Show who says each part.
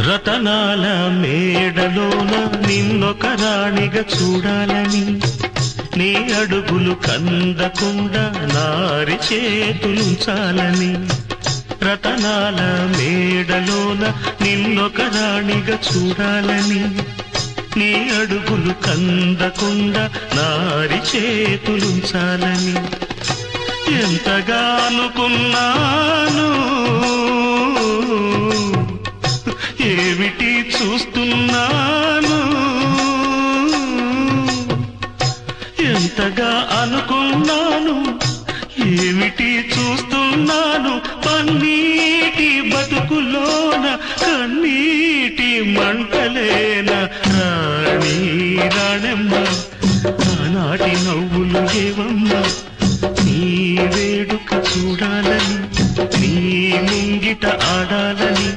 Speaker 1: రతనాల మేడలోన నిన్నొక రాణిగా చూడాలని, నీ అడుగులు కందకుండా నారి చేతులుంచాలని. రతనాల మేడలోన నిన్నొక రాణిగా చూడాలని, నీ అడుగులు కందకుండా నారి చేతులుంచాలని. ఎంతగా అనుకున్నాను, ఏమిటి చూస్తున్నాను. ఎంతగా అనుకున్నాను, ఏమిటి చూస్తున్నాను. పన్నీటి బతుకులోన కన్నీటి మంటలేన రాణి రాణమ్మ. ఆనాటి నవ్వులు ఏవమ్మ, నీ వేడుక చూడాలని, నీ ముంగిట ఆడాలని.